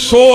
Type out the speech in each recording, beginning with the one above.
100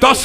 10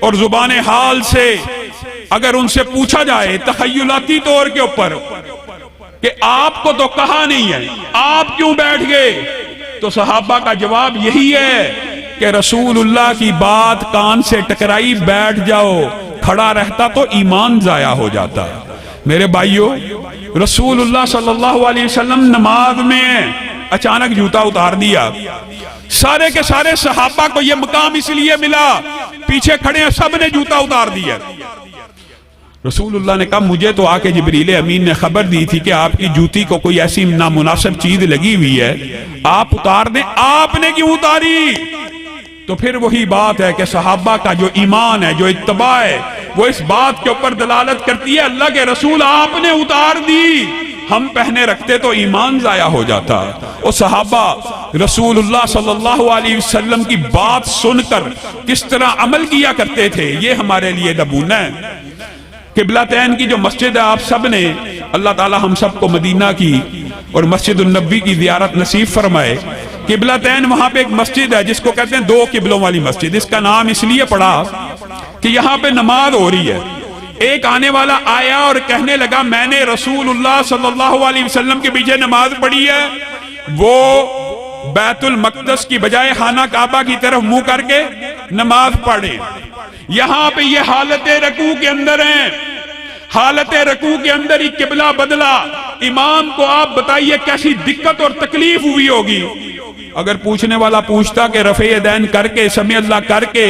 اور زبان حال سے اگر ان سے پوچھا جائے تخیلاتی طور کے اوپر کہ آپ کو تو کہا نہیں ہے، آپ کیوں بیٹھ گئے، تو صحابہ کا جواب یہی ہے کہ رسول اللہ کی بات کان سے ٹکرائی، بیٹھ جاؤ، کھڑا رہتا تو ایمان ضائع ہو جاتا۔ میرے بھائیو، رسول اللہ صلی اللہ علیہ وسلم نماز میں اچانک جوتا اتار دیا۔ سارے کے سارے صحابہ کو یہ مقام اس لیے ملا، پیچھے کھڑے ہیں سب نے جوتا اتار دیا۔ رسول اللہ نے کہا مجھے تو آ کے جبریل امین نے خبر دی تھی کہ آپ کی جوتی کو کوئی ایسی نامناسب چیز لگی ہوئی ہے، آپ اتار دیں، آپ نے کیوں اتاری؟ تو پھر وہی بات ہے کہ صحابہ کا جو ایمان ہے، جو اتباع ہے، وہ اس بات کے اوپر دلالت کرتی ہے اللہ کے رسول آپ نے اتار دی، ہم پہنے رکھتے تو ایمان ضائع ہو جاتا۔ اور صحابہ رسول اللہ صلی اللہ علیہ وسلم کی بات سن کر کس طرح عمل کیا کرتے تھے، یہ ہمارے لیے نمونہ ہے۔ قبلتین کی جو مسجد ہے، آپ سب نے، اللہ تعالی ہم سب کو مدینہ کی اور مسجد النبی کی زیارت نصیب فرمائے۔ قبلتین وہاں پہ ایک مسجد ہے جس کو کہتے ہیں دو قبلوں والی مسجد، اس کا نام اس لیے پڑا کہ یہاں پہ نماز ہو رہی ہے، ایک آنے والا آیا اور کہنے لگا میں نے رسول اللہ صلی اللہ علیہ وسلم کے پیچھے نماز پڑھی ہے، وہ بیت المقدس کی بجائے خانہ کعبہ کی طرف منہ کر کے نماز پڑھے۔ یہاں پہ یہ حالت رکوع کے اندر ہیں، حالت رکوع کے اندر ہی قبلہ بدلا۔ امام کو آپ بتائیے کیسی دقت اور تکلیف ہوئی ہوگی اگر پوچھنے والا پوچھتا کہ رفع یدین کر کے سمیع اللہ کر کے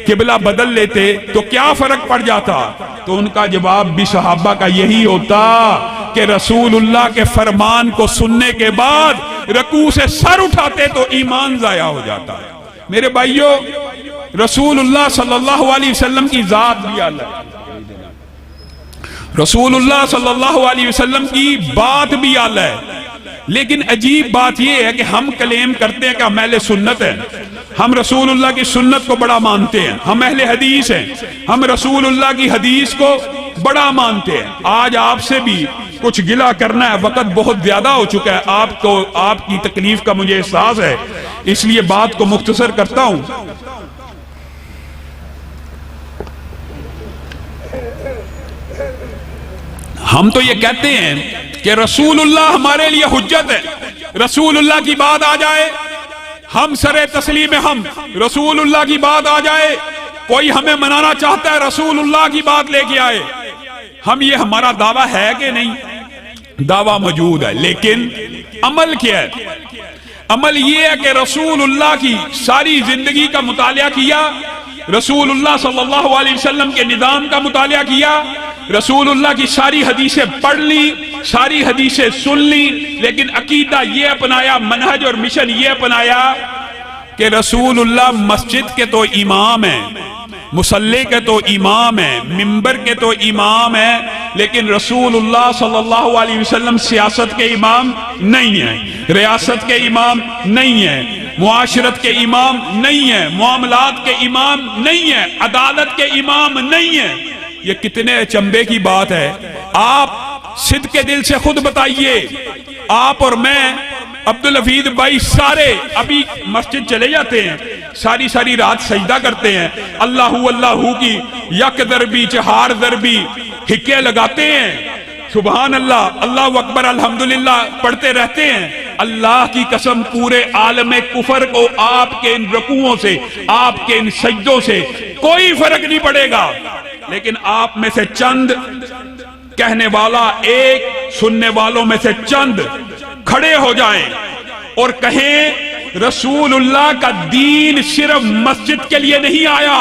قبلہ بدل لیتے تو کیا فرق پڑ جاتا؟ تو ان کا جواب بھی صحابہ کا یہی ہوتا کہ رسول اللہ کے فرمان کو سننے کے بعد رکوع سے سر اٹھاتے تو ایمان ضائع ہو جاتا۔ میرے بھائیو، رسول اللہ صلی اللہ علیہ وسلم کی ذات بھی اعلیٰ ہے، رسول اللہ صلی اللہ علیہ وسلم کی بات بھی اعلیٰ ہے، لیکن عجیب بات یہ ہے کہ ہم کلیم کرتے ہیں کہ ہم اہل سنت ہیں، ہم رسول اللہ کی سنت کو بڑا مانتے ہیں، ہم اہل حدیث ہیں، ہم رسول اللہ کی حدیث کو بڑا مانتے ہیں۔ آج آپ سے بھی کچھ گلہ کرنا ہے، وقت بہت زیادہ ہو چکا ہے، آپ کو آپ کی تکلیف کا مجھے احساس ہے، اس لیے بات کو مختصر کرتا ہوں۔ ہم تو یہ کہتے ہیں کہ رسول اللہ ہمارے لیے حجت ہے، رسول اللہ کی بات آ جائے ہم سر تسلیم، ہم رسول اللہ کی بات آ جائے کوئی ہمیں منانا چاہتا ہے رسول اللہ کی بات لے کے آئے، ہم یہ ہمارا دعویٰ ہے کہ نہیں؟ دعویٰ موجود ہے، لیکن عمل کیا ہے؟ عمل یہ ہے کہ رسول اللہ کی ساری زندگی کا مطالعہ کیا، رسول اللہ صلی اللہ علیہ وسلم کے نظام کا مطالعہ کیا، رسول اللہ کی ساری حدیثیں پڑھ لی، ساری حدیثیں سن لی، لیکن عقیدہ یہ اپنایا، منہج اور مشن یہ اپنایا کہ رسول اللہ مسجد کے تو امام ہیں، مصلی کے تو امام ہیں، منبر کے تو امام ہیں، لیکن رسول اللہ صلی اللہ علیہ وسلم سیاست کے امام نہیں ہیں، ریاست کے امام نہیں ہیں، معاشرت کے امام نہیں ہیں، معاملات کے امام نہیں ہیں، عدالت کے امام نہیں ہیں۔ یہ کتنے چمبے کی بات ہے۔ آپ صدق کے دل سے خود بتائیے، آپ اور میں، عبدالحفیظ بھائی، سارے ابھی مسجد چلے جاتے ہیں، ساری رات سجدہ کرتے ہیں، اللہ کی یک ضربی چہار ضربی حکے لگاتے ہیں، سبحان اللہ، اللہ اکبر، الحمدللہ پڑھتے رہتے ہیں۔ اللہ کی قسم پورے عالم کفر کو آپ کے ان رکوعوں سے، آپ کے ان سجدوں سے کوئی فرق نہیں پڑے گا، لیکن آپ میں سے چند کہنے والا ایک، سننے والوں میں سے چند کھڑے ہو جائیں اور کہیں رسول اللہ کا دین صرف مسجد کے لیے نہیں آیا،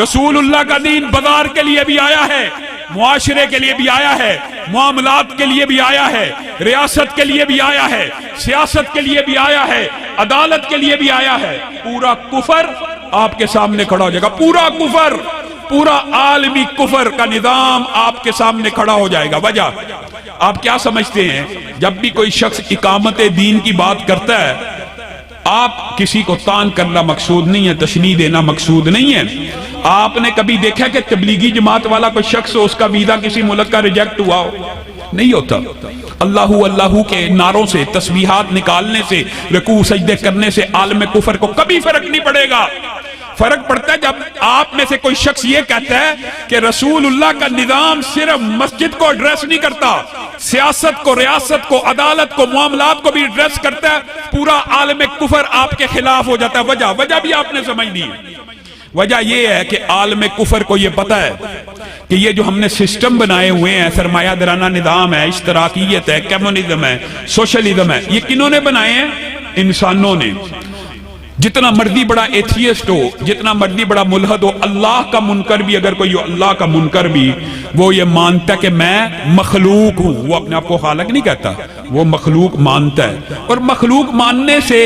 رسول اللہ کا دین بازار کے لیے بھی آیا ہے، معاشرے کے لیے بھی آیا ہے، معاملات کے لیے بھی آیا ہے، ریاست کے لیے بھی آیا ہے، سیاست کے لیے بھی آیا ہے، عدالت کے لیے بھی آیا ہے۔ پورا کفر آپ کے سامنے کھڑا ہو جائے گا، پورا کفر، پورا عالمی کفر کا نظام آپ کے سامنے کھڑا ہو جائے گا۔ وجہ آپ کیا سمجھتے ہیں؟ جب بھی کوئی شخص اقامت دین کی بات کرتا ہے، آپ کسی کو تان کرنا مقصود نہیں ہے، تشنیع دینا مقصود نہیں ہے۔ آپ نے کبھی دیکھا کہ تبلیغی جماعت والا کوئی شخص اس کا ویزا کسی ملک کا ریجیکٹ ہوا ہو؟ نہیں ہوتا۔ اللہ کے نعروں سے، تسبیحات نکالنے سے، رکوع سجدے کرنے سے عالم کفر کو کبھی فرق نہیں پڑے گا۔ فرق پڑتا ہے جب آپ میں سے کوئی شخص یہ کہتا ہے کہ رسول اللہ کا نظام صرف مسجد کو ایڈریس نہیں کرتا، سیاست کو، ریاست کو، عدالت کو، معاملات کو بھی ایڈریس کرتا ہے، پورا عالم کفر آپ کے خلاف ہو جاتا ہے۔ وجہ بھی آپ نے سمجھ لی ہے۔ وجہ یہ ہے کہ عالم کفر کو یہ پتا ہے کہ یہ جو ہم نے سسٹم بنائے ہوئے ہیں، سرمایہ دارانہ نظام ہے، اشتراکیت ہے، کمیونزم ہے، سوشلزم ہے، یہ کنہوں نے بنائے ہیں؟ انسانوں نے۔ جتنا مرضی بڑا ایتھیسٹ ہو، جتنا مرضی بڑا ملحد ہو، اللہ کا منکر بھی اگر کوئی ہو، اللہ کا منکر بھی وہ یہ مانتا ہے کہ میں مخلوق ہوں۔ وہ اپنے آپ کو خالق نہیں کہتا، وہ مخلوق مانتا ہے۔ اور مخلوق ماننے سے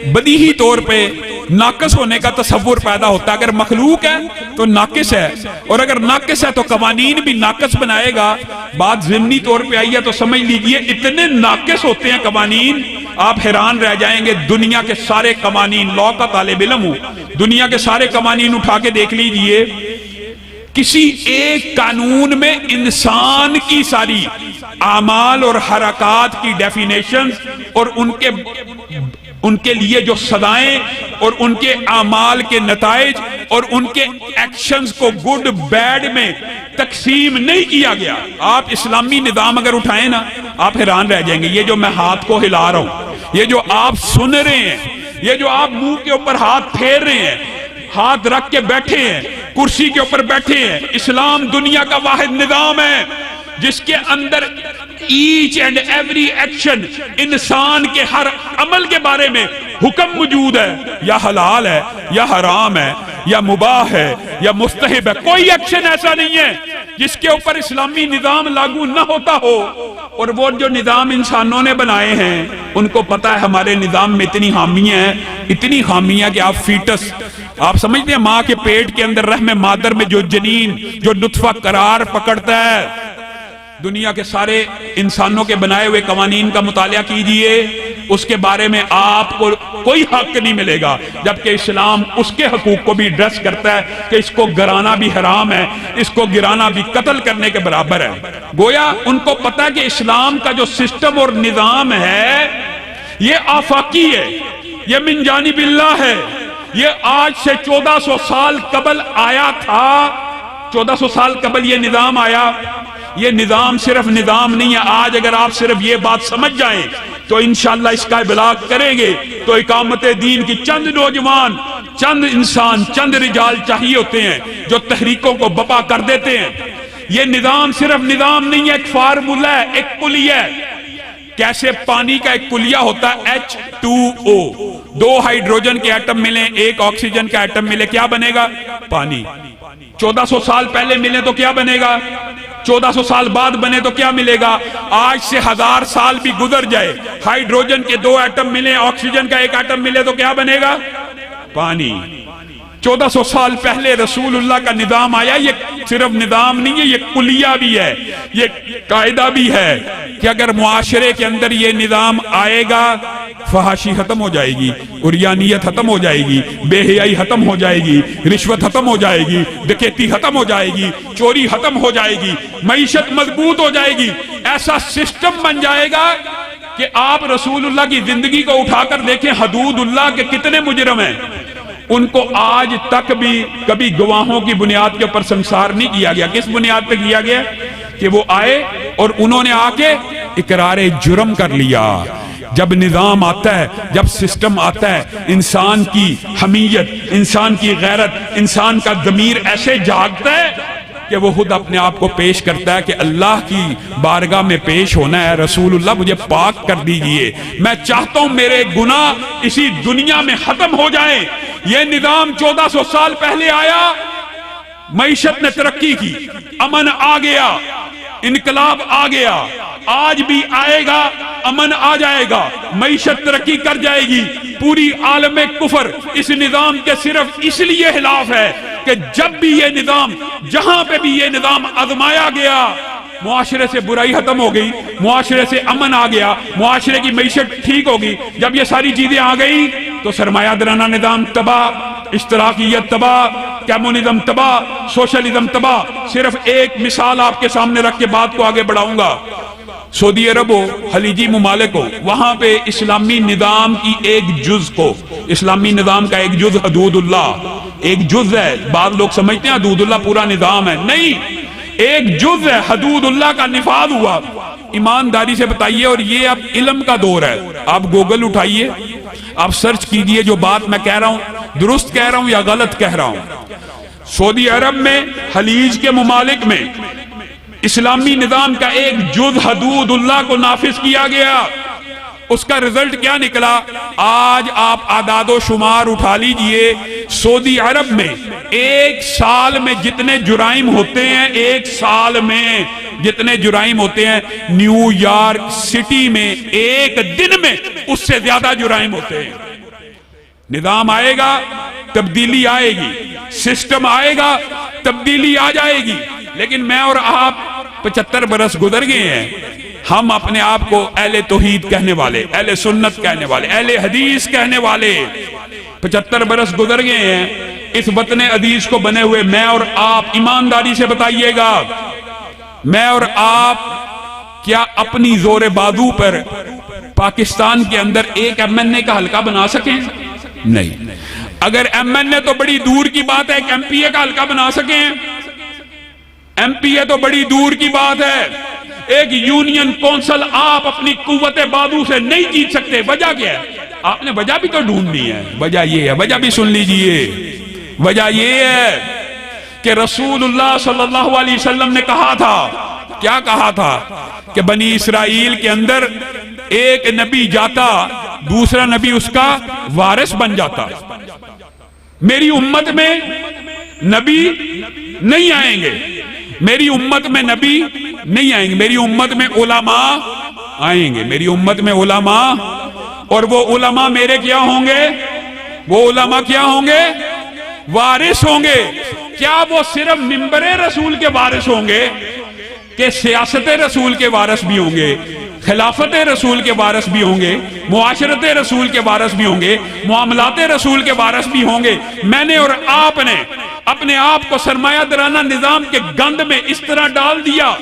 بدیہی طور پہ ناقص ہونے کا تصور پیدا ہوتا ہے۔ اگر مخلوق ہے تو ناقص ہے، اور اگر ناقص ہے تو قوانین بھی ناقص بنائے گا۔ بات ضمنی طور پہ آئی ہے تو سمجھ لیجئے اتنے ناقص ہوتے ہیں قوانین، آپ حیران رہ جائیں گے۔ دنیا کے سارے قوانین، لا کا طالب علم ہوں، دنیا کے سارے قوانین اٹھا کے دیکھ لیجئے، کسی ایک قانون میں انسان کی ساری اعمال اور حرکات کی ڈیفینیشن اور ان کے لیے جو سزائیں اور ان کے اعمال کے نتائج اور ان کے ایکشنز کو گڈ بیڈ میں تقسیم نہیں کیا گیا۔ آپ اسلامی نظام اگر اٹھائیں نا، آپ حیران رہ جائیں گے۔ یہ جو میں ہاتھ کو ہلا رہا ہوں، یہ جو آپ سن رہے ہیں، یہ جو آپ منہ کے اوپر ہاتھ پھیر رہے ہیں، ہاتھ رکھ کے بیٹھے ہیں، کرسی کے اوپر بیٹھے ہیں، اسلام دنیا کا واحد نظام ہے جس کے اندر ایچ اینڈ ایوری ایکشن، انسان کے ہر عمل کے بارے میں حکم موجود ہے، یا حلال ہے، یا حرام ہے، یا مباح ہے، یا مستحب ہے۔ کوئی ایکشن ایسا نہیں ہے جس کے اوپر اسلامی نظام لاگو نہ ہوتا ہو۔ اور وہ جو نظام انسانوں نے بنائے ہیں، ان کو پتا ہے ہمارے نظام میں اتنی خامیاں ہیں، اتنی خامیاں کہ آپ فیٹس، آپ سمجھتے ہیں ماں کے پیٹ کے اندر رحم مادر میں جو جنین، جو نطفہ قرار پکڑتا ہے، دنیا کے سارے انسانوں کے بنائے ہوئے قوانین کا مطالعہ کیجئے، اس کے بارے میں آپ کو کوئی حق نہیں ملے گا، جبکہ اسلام اس کے حقوق کو بھی ایڈریس کرتا ہے کہ اس کو گرانا بھی حرام ہے، اس کو گرانا بھی قتل کرنے کے برابر ہے۔ گویا ان کو پتا ہے کہ اسلام کا جو سسٹم اور نظام ہے یہ آفاقی ہے، یہ من جانب اللہ ہے، یہ آج سے 1400 سال قبل آیا تھا۔ 1400 سال قبل یہ نظام آیا۔ یہ نظام صرف نظام نہیں ہے۔ آج اگر آپ صرف یہ بات سمجھ جائیں تو انشاءاللہ اس کا ابلاغ کریں گے تو اقامت دین کی چند نوجوان، چند انسان، چند رجال چاہیے ہوتے ہیں جو تحریکوں کو بپا کر دیتے ہیں۔ یہ نظام صرف نظام نہیں ہے، ایک فارمولہ ہے، ایک کلیہ ہے۔ کیسے پانی کا ایک کلیہ ہوتا ہے H2O، 2 ہائیڈروجن کے ایٹم ملیں، 1 آکسیجن کا ایٹم ملے، کیا بنے گا؟ پانی۔ 1400 سال پہلے ملے تو کیا بنے گا؟ 1400 سال بعد بنے تو کیا ملے گا؟ آج سے 1000 سال بھی گزر جائے، ہائیڈروجن کے 2 ایٹم ملیں، آکسیجن کا 1 ایٹم ملے تو کیا بنے گا؟ پانی۔ 1400 سال پہلے رسول اللہ کا نظام آیا۔ یہ صرف نظام نہیں ہے، یہ کلیہ بھی ہے، یہ قاعدہ بھی ہے کہ اگر معاشرے کے اندر یہ نظام آئے گا، فحاشی ختم ہو جائے گی، عریانیت ختم ہو جائے گی، بے حیائی ختم ہو جائے گی، رشوت ختم ہو جائے گی، ڈکیتی ختم ہو جائے گی، چوری ختم ہو جائے گی، معیشت مضبوط ہو جائے گی۔ ایسا سسٹم بن جائے گا کہ آپ رسول اللہ کی زندگی کو اٹھا کر دیکھیں، حدود اللہ کے کتنے مجرم ہیں، ان کو آج تک بھی کبھی گواہوں کی بنیاد کے اوپر سنسار نہیں کیا گیا۔ کس بنیاد پہ کیا گیا؟ کہ وہ آئے اور انہوں نے آ کے اقرار جرم کر لیا۔ جب نظام آتا ہے، جب سسٹم آتا ہے، انسان کی حمیت، انسان کی غیرت، انسان کا ضمیر ایسے جاگتا ہے کہ وہ خود اپنے آپ کو پیش کرتا ہے کہ اللہ کی بارگاہ میں پیش ہونا ہے، رسول اللہ مجھے پاک کر دیجئے، میں چاہتا ہوں میرے گناہ اسی دنیا میں ختم ہو جائیں۔ یہ نظام 1400 سال پہلے آیا، معیشت نے ترقی کی، امن آ گیا، انقلاب آ گیا، آج بھی آئے گا، امن آ جائے گا، معیشت ترقی کر جائے گی۔ پوری عالم کفر اس نظام کے صرف اس لیے خلاف ہے کہ جب بھی یہ نظام، جہاں پہ بھی یہ نظام آزمایا گیا، معاشرے سے برائی ختم ہو گئی، معاشرے سے امن آ گیا، معاشرے کی معیشت ٹھیک ہوگی۔ جب یہ ساری چیزیں آ گئی تو سرمایہ دارانہ نظام تباہ، اشتراکیت تباہ، کمیونزم تباہ، سوشلزم تباہ۔ صرف ایک مثال آپ کے سامنے رکھ کے بات کو آگے بڑھاؤں گا۔ سعودی عرب ہو، خلیجی ممالک ہو، وہاں پہ اسلامی نظام کی ایک جز کو، اسلامی نظام کا ایک جز حدود اللہ، ایک جز ہے. بعض لوگ سمجھتے ہیں حدود اللہ پورا نظام ہے، نہیں، ایک جز ہے. حدود اللہ کا نفاذ ہوا. ایمانداری سے بتائیے. اور یہ اب علم کا دور ہے. آپ گوگل اٹھائیے، آپ سرچ کیجئے جو بات میں کہہ رہا ہوں درست کہہ رہا ہوں یا غلط کہہ رہا ہوں. سعودی عرب میں، خلیج کے ممالک میں اسلامی نظام کا ایک جز حدود اللہ کو نافذ کیا گیا. اس کا رزلٹ کیا نکلا؟ آج آپ اعداد و شمار اٹھا لیجئے. سعودی عرب میں ایک سال میں جتنے جرائم ہوتے ہیں، ایک سال میں جتنے جرائم ہوتے ہیں، نیو یارک سٹی میں ایک دن میں اس سے زیادہ جرائم ہوتے ہیں. نظام آئے گا، تبدیلی آئے گی. سسٹم آئے گا، تبدیلی آ جائے گی. لیکن میں اور آپ 75 برس گزر گئے ہیں. ہم اپنے آپ کو اہل توحید کہنے والے، اہل سنت کہنے والے، اہل حدیث کہنے والے 75 برس گزر گئے ہیں. اس وطن عزیز کو بنے ہوئے میں اور آپ ایمانداری سے بتائیے گا، میں اور آپ کیا اپنی زور بازو پر پاکستان کے اندر ایک ایم این اے کا حلقہ بنا سکیں؟ نہیں. اگر ایم این اے تو بڑی دور کی بات ہے، ایک ایم پی اے کا حلقہ بنا سکیں؟ ایم پی اے تو بڑی دور کی بات ہے. ایک یونین کونسل آپ اپنی قوت بازو سے نہیں جیت سکتے. وجہ کیا ہے؟ آپ نے وجہ بھی تو ڈھونڈنی ہے. وجہ یہ ہے، وجہ بھی سن لیجئے. وجہ یہ ہے کہ رسول اللہ صلی اللہ علیہ وسلم نے کہا تھا، کیا کہا تھا؟ کہ بنی اسرائیل کے اندر ایک نبی جاتا، دوسرا نبی اس کا وارث بن جاتا. میری امت میں نبی نہیں آئیں گے، میری امت میں نبی نہیں آئیں گے، میری امت میں علماء آئیں گے. میری امت میں علماء، اور وہ علماء میرے کیا ہوں گے؟ وہ علماء کیا ہوں گے؟ وارث ہوں گے. کیا وہ صرف منبر رسول کے وارث ہوں گے کہ سیاست رسول کے وارث بھی ہوں گے، خلافت رسول کے وارث بھی ہوں گے، معاشرت رسول کے وارث بھی ہوں گے، معاملات رسول کے وارث بھی ہوں گے؟ میں نے اور آپ نے اپنے آپ کو سرمایہ درانہ نظام کے گند میں اس طرح ڈال دیا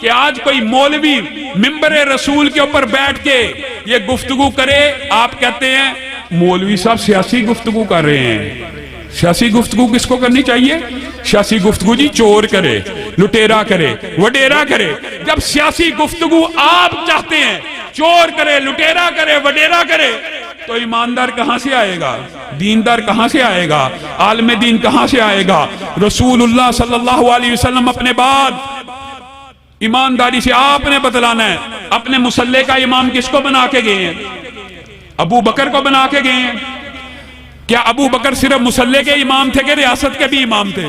کہ آج کوئی مولوی منبر رسول کے اوپر بیٹھ کے یہ گفتگو کرے، آپ کہتے ہیں مولوی صاحب سیاسی گفتگو کر رہے ہیں. سیاسی گفتگو کس کو کرنی چاہیے؟ سیاسی گفتگو جی چور کرے، لٹیرا کرے، وڈیرا کرے. جب سیاسی گفتگو آپ چاہتے ہیں چور کرے، لٹیرا کرے، وڈیرا کرے، تو ایماندار کہاں سے آئے گا؟ دیندار کہاں سے آئے گا؟ عالم دین کہاں سے آئے گا؟ رسول اللہ صلی اللہ علیہ وسلم اپنے بعد ایمانداری سے آپ نے بتلانا ہے. اپنے مسلح کا امام کس کو بنا کے گئے ہیں؟ ابو بکر کو بنا کے گئے ہیں. کیا ابو بکر صرف مسلح کے امام تھے کہ ریاست کے بھی امام تھے؟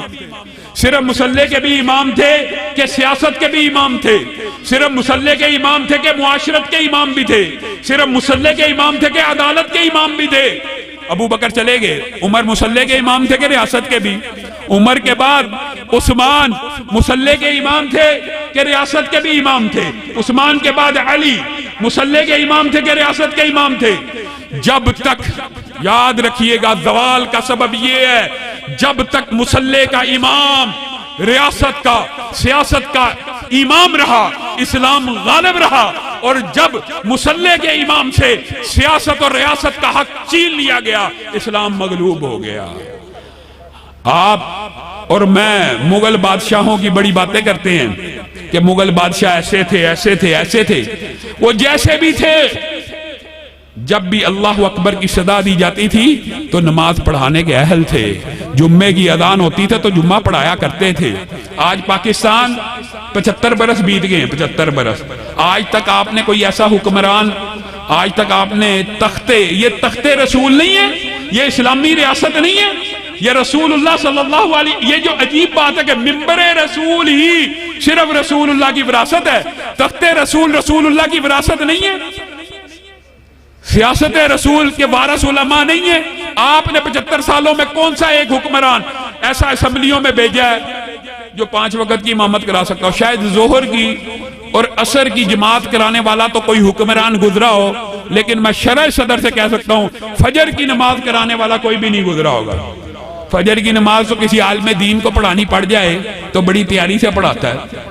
صرف مسلح کے بھی امام تھے کہ سیاست کے بھی امام تھے؟ صرف مسلح کے امام تھے کہ معاشرت کے امام بھی تھے؟ صرف مسلح کے امام تھے کہ عدالت کے امام بھی تھے؟ ابو بکر چلے گئے. عمر مسلح کے امام تھے کہ ریاست کے بھی؟ عمر کے بعد عثمان مسلح کے امام تھے کہ ریاست کے بھی امام تھے؟ عثمان کے بعد علی مسلح کے امام تھے کہ ریاست کے امام تھے؟ جب تک، یاد رکھیے گا، زوال کا سبب یہ ہے، جب تک مسلح کا امام ریاست کا، سیاست کا امام رہا، اسلام غالب رہا. اور جب مسلح کے امام سے سیاست اور ریاست کا حق چھین لیا گیا، اسلام مغلوب ہو گیا. آپ اور میں مغل بادشاہوں کی بڑی باتیں کرتے ہیں کہ مغل بادشاہ ایسے تھے، ایسے تھے، ایسے تھے. وہ جیسے بھی تھے، جب بھی اللہ اکبر کی صدا دی جاتی تھی تو نماز پڑھانے کے اہل تھے. جمعے کی اذان ہوتی تھی تو جمعہ پڑھایا کرتے تھے. آج پاکستان 75 برس بیت گئے ہیں، 75 برس. آج تک آپ نے کوئی ایسا حکمران، آج تک آپ نے تختے، یہ تختے رسول نہیں ہے، یہ اسلامی ریاست نہیں ہے، یہ رسول اللہ صلی اللہ علیہ، یہ جو عجیب بات ہے کہ منبر رسول ہی صرف رسول اللہ کی وراثت ہے، تخت رسول رسول اللہ کی وراثت نہیں ہے. سیاست رسول کے وارث علماء نہیں ہے. آپ نے 75 سالوں میں کون سا ایک حکمران ایسا اسمبلیوں میں بھیجا ہے جو 5 وقت کی امامت کرا سکتا ہو؟ شاید ظہر کی اور عصر کی جماعت کرانے والا تو کوئی حکمران گزرا ہو، لیکن میں شرع صدر سے کہہ سکتا ہوں فجر کی نماز کرانے والا کوئی بھی نہیں گزرا ہوگا. فجر کی نماز تو کسی عالم دین کو پڑھانی پڑ جائے تو بڑی تیاری سے پڑھاتا ہے.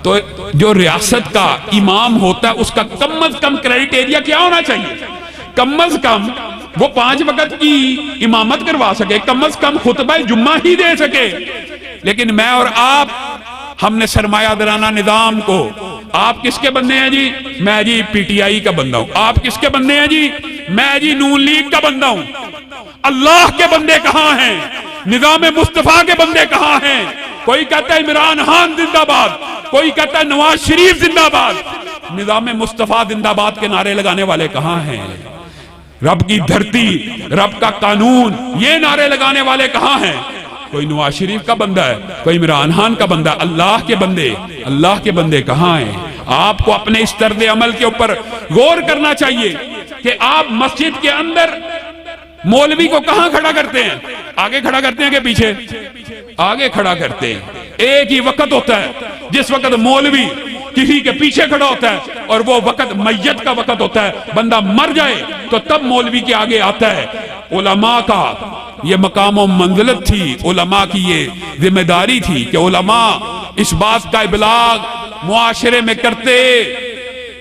تو جو ریاست کا امام ہوتا ہے اس کا کم از کم کرائیٹیریا کیا ہونا چاہیے؟ کم از کم وہ 5 وقت کی امامت کروا سکے، کم از کم خطبہ جمعہ ہی دے سکے، لیکن میں اور آپ ہم نے سرمایہ دارانہ نظام کو، آپ کس کے بندے ہیں جی؟ میں جی پی ٹی آئی کا بندہ ہوں۔ آپ کس کے بندے ہیں جی؟ میں جی نون لیگ کا بندہ ہوں۔ اللہ کے بندے کہاں ہیں؟ نظام مصطفیٰ کے بندے کہاں ہیں؟ کوئی کہتا ہے عمران خان زندہ باد، کوئی کہتا ہے نواز شریف زندہ باد، نظام مصطفیٰ زندہ باد کے نعرے لگانے والے کہاں ہیں؟ رب کی دھرتی، رب کا قانون، یہ نعرے لگانے والے کہاں ہیں؟ کوئی نواز شریف کا بندہ ہے، کوئی عمران خان کا بندہ۔ اللہ کے بندے، اللہ کے بندے کہاں ہیں؟ آپ کو اپنے اس طرز عمل کے اوپر غور کرنا چاہیے کہ آپ مسجد کے اندر مولوی کو کہاں کھڑا کرتے ہیں؟ آگے کھڑا کرتے ہیں کہ پیچھے؟ آگے کھڑا کرتے ہیں۔ ایک ہی وقت ہوتا ہے جس وقت مولوی کسی کے پیچھے کھڑا ہوتا ہے، اور وہ وقت میت کا وقت ہوتا ہے، بندہ مر جائے تو تب مولوی کے آگے آتا ہے۔ علماء کا یہ مقام و منزلت تھی، علماء کی یہ ذمہ داری تھی کہ علماء اس بات کا ابلاغ معاشرے میں کرتے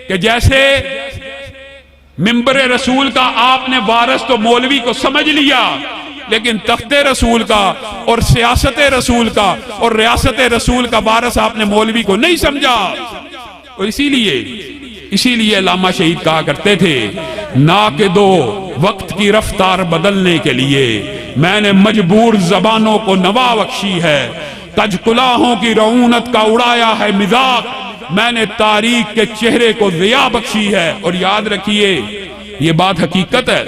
کہ جیسے منبر رسول کا آپ نے وارث تو مولوی کو سمجھ لیا، لیکن تخت رسول کا اور سیاست رسول کا اور ریاست رسول کا وارث آپ نے مولوی کو نہیں سمجھا۔ اور اسی لیے علامہ شہید کہا کرتے تھے، ناقدو وقت کی رفتار بدلنے کے لیے میں نے مجبور زبانوں کو نوا بخشی ہے، تج کلاہوں کی رعونت کا اڑایا ہے مذاق، میں نے تاریخ کے چہرے کو ضیاء بخشی ہے۔ اور یاد رکھیے یہ بات حقیقت ہے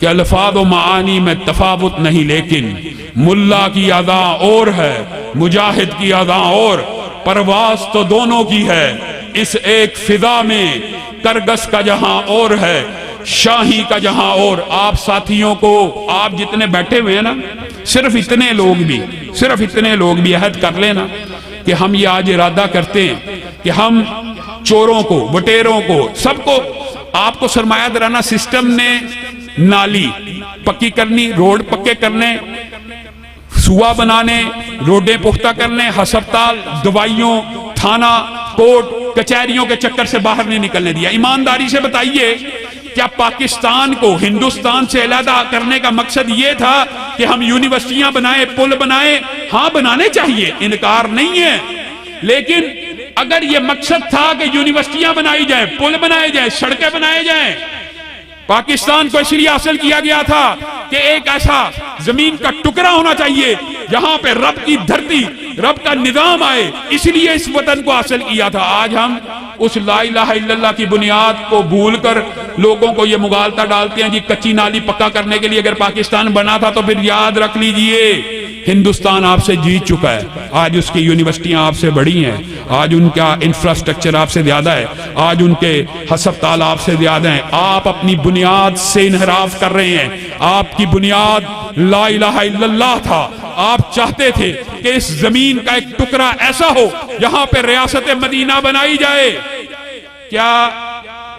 کہ الفاظ و معانی میں تفاوت نہیں، لیکن ملا کی ادا اور ہے، مجاہد کی ادا اور، پرواز تو دونوں کی ہے، اس ایک فضا میں کرگس کا جہاں اور ہے، شاہی کا جہاں اور۔ آپ ساتھیوں کو، آپ جتنے بیٹھے ہوئے ہیں نا، صرف اتنے لوگ بھی عہد کر لینا کہ ہم یہ آج ارادہ کرتے ہیں کہ ہم چوروں کو، بٹیروں کو، سب کو، آپ کو سرمایہ دارانہ سسٹم نے نالی پکی کرنی، روڈ پکے کرنے، سوا بنانے، روڈیں پختہ کرنے، ہسپتال، دوائیوں، تھانہ، کورٹ، کچہریوں کے چکر سے باہر نہیں نکلنے دیا۔ ایمانداری سے بتائیے، کیا پاکستان کو ہندوستان سے علیحدہ کرنے کا مقصد یہ تھا کہ ہم یونیورسٹیاں بنائیں، پل بنائیں؟ ہاں بنانے چاہیے، انکار نہیں ہے، لیکن اگر یہ مقصد تھا کہ یونیورسٹیاں بنائی جائیں، پل بنائے جائیں، سڑکیں بنائے جائیں، پاکستان کو اس لیے حاصل کیا گیا تھا کہ ایک ایسا زمین کا ٹکڑا ہونا چاہیے جہاں پہ رب کی دھرتی، رب کا نظام آئے، اس لیے اس وطن کو حاصل کیا تھا۔ آج ہم اس لا الہ الا اللہ کی بنیاد کو بھول کر لوگوں کو یہ مغالطہ ڈالتے ہیں جی کچی نالی پکا کرنے کے لیے اگر پاکستان بنا تھا تو پھر یاد رکھ لیجئے ہندوستان آپ سے جیت چکا ہے۔ آج اس کی یونیورسٹیاں آپ سے بڑی ہیں، آج ان کا انفراسٹرکچر آپ سے زیادہ ہے، آج ان کے ہسپتال آپ سے زیادہ ہیں۔ آپ اپنی بنیاد سے انحراف کر رہے ہیں۔ آپ کی بنیاد لا الہ الا اللہ تھا۔ آپ چاہتے تھے کہ اس زمین کا ایک ٹکڑا ایسا ہو جہاں پہ ریاست مدینہ بنائی جائے۔ کیا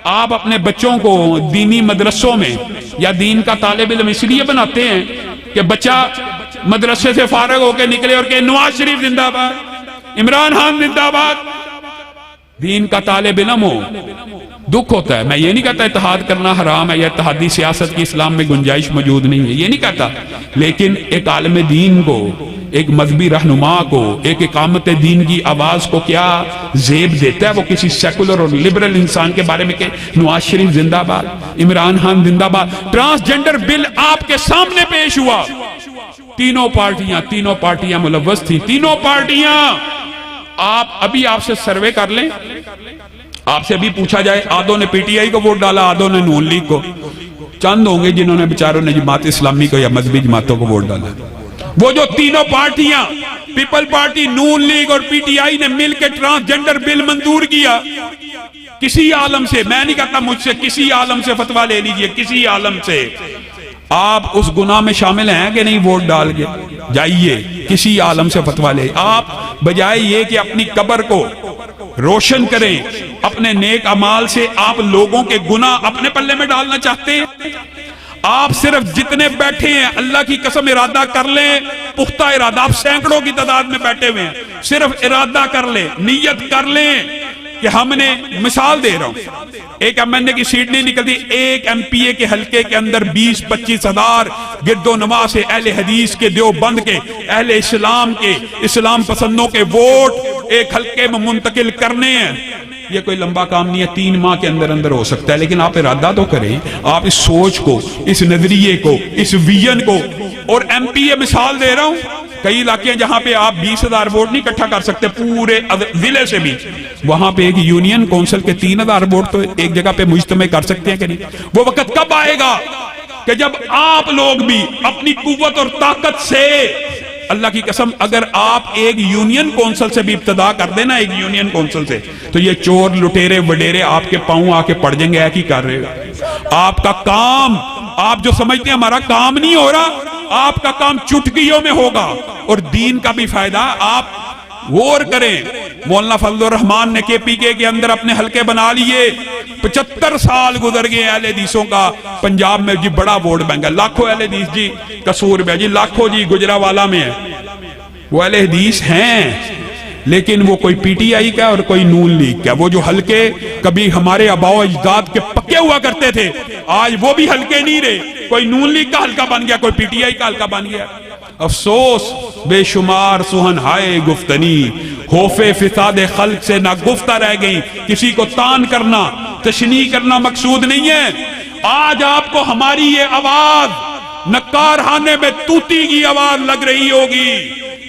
آپ اپنے بچوں کو دینی مدرسوں میں یا دین کا طالب علم اس لیے بناتے ہیں کہ بچہ مدرسے سے فارغ ہو کے نکلے اور کہ نواز شریف زندہ باد، عمران خان زندہ باد؟ دین کا طالب علم ہو، دکھ ہوتا ہے۔ میں یہ نہیں کہتا اتحاد کرنا حرام ہے یا اتحادی سیاست کی اسلام میں گنجائش موجود نہیں ہے، یہ نہیں کہتا، لیکن ایک عالم دین کو، ایک مذہبی رہنما کو، ایک اقامت دین کی آواز کو کیا زیب دیتا ہے وہ کسی سیکولر اور لبرل انسان کے بارے میں کہ نواز شریف زندہ باد، عمران خان زندہ باد؟ ٹرانسجنڈر بل آپ کے سامنے پیش ہوا، تینوں پارٹیاں ملوث تھیں، تینوں پارٹیاں۔ آپ سے سروے کر لیں، آپ سے بھی پوچھا جائے، آدھوں نے پی ٹی آئی کو ووٹ ڈالا، آدھوں نے نون لیگ کو، چند ہوں گے جنہوں نے بیچاروں نے جماعت اسلامی کو یا مذہبی جماعتوں کو ووٹ ڈالا۔ وہ جو تینوں پارٹیاں، پیپل پارٹی، نون لیگ اور پی ٹی آئی نے مل کے ٹرانسجنڈر بل منظور کیا، کسی عالم سے، میں نہیں کہتا مجھ سے، کسی عالم سے فتویٰ لے لیجئے، کسی عالم سے۔ آپ اس گناہ میں شامل ہیں کہ نہیں ووٹ ڈال کے؟ جائیے کسی عالم سے فتویٰ لے۔ آپ بجائے یہ کہ اپنی قبر کو روشن کریں اپنے نیک اعمال سے، آپ لوگوں کے گناہ اپنے پلے میں ڈالنا چاہتے ہیں۔ آپ صرف جتنے بیٹھے ہیں اللہ کی قسم ارادہ کر لیں، پختہ ارادہ، آپ سینکڑوں کی تعداد میں بیٹھے ہوئے ہیں، صرف ارادہ کر لیں، نیت کر لیں کہ ہم نے مثال دے رہا ہوں، ایک MNA کی سیٹ نہیں نکلتی، ایک MPA کے حلقے کے اندر 20-25 ہزار گرد و نواح سے اہل حدیث کے، دیوبند کے، اہل اسلام کے، اسلام پسندوں کے ووٹ ایک حلقے میں منتقل کرنے ہیں۔ یہ کوئی لمبا کام نہیں ہے، 3 ماہ کے اندر اندر ہو سکتا ہے، لیکن آپ ارادہ تو کریں، آپ اس سوچ کو، اس نظریے کو، اس ویژن کو۔ اور MPA مثال دے رہا ہوں، کئی علاقے ہیں جہاں پہ آپ 20,000 ووٹ نہیں اکٹھا کر سکتے پورے ضلع سے بھی، وہاں پہ ایک یونین کونسل کے 3,000 ووٹ تو ایک جگہ پہ مجتمع کر سکتے ہیں کہ نہیں؟ وہ وقت کب آئے گا کہ جب آپ لوگ بھی اپنی قوت اور طاقت سے، اللہ کی قسم اگر آپ ایک یونین کونسل سے بھی ابتدا کر دینا، ایک یونین کونسل سے، تو یہ چور لٹیرے وڈیرے آپ کے پاؤں آ کے پڑ جائیں گے، ایک ہی کر رہے ہو آپ کا کام۔ آپ جو سمجھتے ہیں ہمارا کام نہیں ہو رہا، آپ کا کام چٹکیوں میں ہوگا، اور دین کا بھی فائدہ آپ غور کریں۔ مولانا فضل الرحمان نے KPK کے اندر اپنے حلقے بنا لیے، 75 سال گزر گئے اہل حدیثوں کا پنجاب میں جی بڑا ووٹ بینک ہے، لاکھوں اہل حدیث جی قصور میں جی، لاکھوں جی گجرانوالہ میں ہے، وہ اہل حدیث ہیں، لیکن وہ کوئی PTI کا اور کوئی نون لیگ کا۔ وہ جو حلقے کبھی ہمارے آباء و اجداد کے پکے ہوا کرتے تھے، آج وہ بھی حلقے نہیں رہے، کوئی نون لیگ کا حلقہ بن گیا، کوئی PTI کا حلقہ بن گیا۔ افسوس، بے شمار سہن ہائے گفتنی، خوف فساد خلق سے نہ گفتہ رہ گئی۔ کسی کو تان کرنا، تشنیع کرنا مقصود نہیں ہے۔ آج آپ کو ہماری یہ آواز نکارخانے میں توتی کی آواز لگ رہی ہوگی،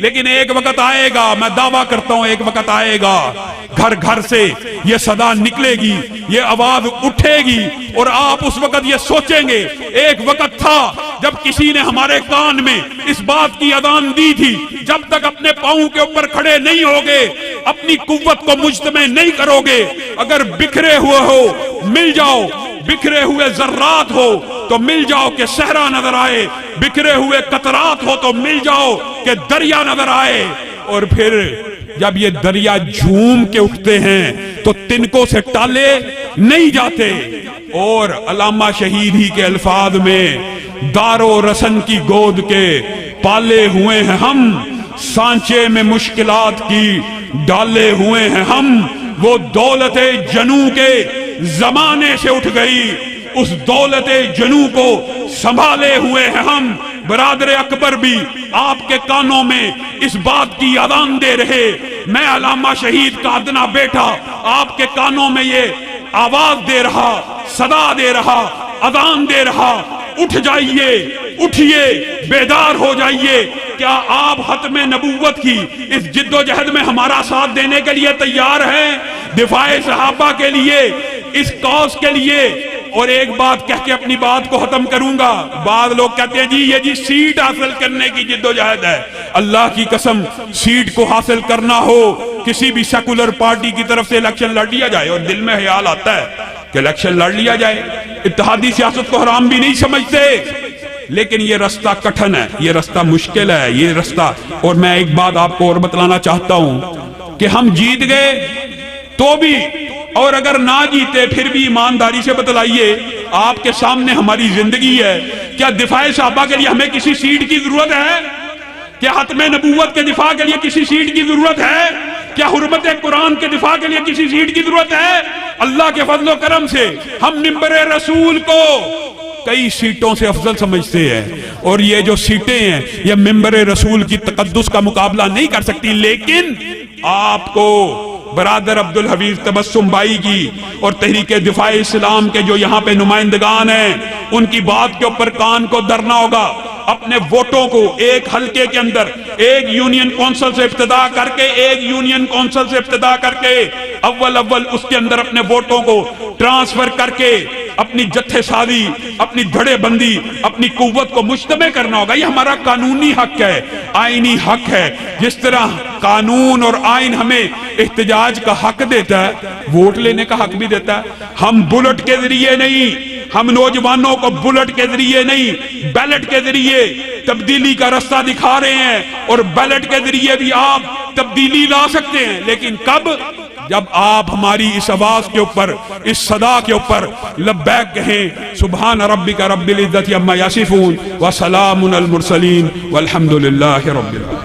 لیکن ایک وقت آئے گا، میں دعویٰ کرتا ہوں ایک وقت آئے گا، گھر گھر سے یہ صدا نکلے گی، یہ آواز اٹھے گی، اور آپ اس وقت یہ سوچیں گے ایک وقت تھا جب کسی نے ہمارے کان میں اس بات کی اذان دی تھی، جب تک اپنے پاؤں کے اوپر کھڑے نہیں ہوگے، اپنی قوت کو مجتمع نہیں کرو گے، اگر بکھرے ہوئے ہو مل جاؤ، بکھرے ہوئے ذرات ہو تو مل جاؤ کہ صحرا نظر آئے، بکھرے ہوئے قطرات ہو تو مل جاؤ کہ دریا نظر آئے۔ اور پھر جب یہ دریا جھوم کے اٹھتے ہیں تو تنکوں سے ٹالے نہیں جاتے۔ اور علامہ شہید ہی کے الفاظ میں، دار و رسن کی گود کے پالے ہوئے ہیں ہم، سانچے میں مشکلات کی ڈالے ہوئے ہیں ہم، وہ دولت جنوں کے زمانے سے اٹھ گئی، اس دولت جنوں کو سنبھالے ہوئے ہیں ہم۔ برادر اکبر بھی آپ کے کانوں میں اس بات کی اذان دے رہے، میں علامہ شہید کا ادنا بیٹا آپ کے کانوں میں یہ آواز دے رہا، صدا دے رہا، اذان دے رہا، اٹھ جائیے، اٹھیے، بیدار ہو جائیے۔ کیا آپ ختم نبوت کی اس جد و جہد میں ہمارا ساتھ دینے کے لیے تیار ہیں؟ دفاع صحابہ کے لیے، اس کاز کے لیے۔ اور ایک بات کہہ کے اپنی بات کو ختم کروں گا، بعض لوگ کہتے ہیں جی یہ جی سیٹ حاصل کرنے کی جد و جہد ہے۔ اللہ کی قسم، سیٹ کو حاصل کرنا ہو، کسی بھی سیکولر پارٹی کی طرف سے الیکشن لڑ لیا جائے، اور دل میں خیال آتا ہے کہ الیکشن لڑ لیا جائے، اتحادی سیاست کو حرام بھی نہیں سمجھتے، لیکن یہ رستہ کٹھن ہے، یہ رستہ مشکل ہے، یہ رستہ۔ اور میں ایک بات آپ کو اور بتلانا چاہتا ہوں کہ ہم جیت گئے تو بھی، اور اگر نہ جیتے پھر بھی ایمانداری سے بتلائیے، آپ کے سامنے ہماری زندگی ہے۔ کیا دفاع صحابہ کے لیے ہمیں کسی سیٹ کی ضرورت ہے؟ کیا ختم نبوت کے دفاع کے لیے کسی سیٹ کی ضرورت ہے؟ کیا حرمت قرآن کے دفاع کے لیے کسی سیٹ کی ضرورت ہے؟ اللہ کے فضل و کرم سے ہم منبر رسول کو کئی سیٹوں سے افضل سمجھتے ہیں، اور یہ جو سیٹیں ہیں یہ منبر رسول کی تقدس کا مقابلہ نہیں کر سکتی، لیکن آپ کو برادر عبدالحفیظ تبسم بائی کی اور تحریک دفاع اسلام کے جو یہاں پہ نمائندگان ہیں، ان کی بات کے اوپر کان کو دھرنا ہوگا۔ اپنے ووٹوں کو ایک حلقے کے اندر ایک یونین کونسل سے ابتدا کر کے، ایک یونین کونسل سے ابتدا کر کے اول اس کے اندر اپنے ووٹوں کو ٹرانسفر کر کے اپنی جتھے سازی، اپنی دھڑے بندی، اپنی قوت کو مجتمع کرنا ہوگا۔ یہ ہمارا قانونی حق ہے، آئینی حق ہے۔ جس طرح قانون اور آئین ہمیں احتجاج کا حق دیتا ہے، ووٹ لینے کا حق بھی دیتا ہے۔ ہم بلٹ کے ذریعے نہیں، ہم نوجوانوں کو بلٹ کے ذریعے نہیں، بیلٹ کے ذریعے تبدیلی کا رستہ دکھا رہے ہیں، اور بیلٹ کے ذریعے بھی آپ تبدیلی لا سکتے ہیں، لیکن کب؟ جب آپ ہماری اس آواز کے اوپر، اس صدا کے اوپر لبیک کہیں۔ سبحان ربک رب العزت عما یصفون وسلام علی المرسلین والحمد للہ رب العالمین۔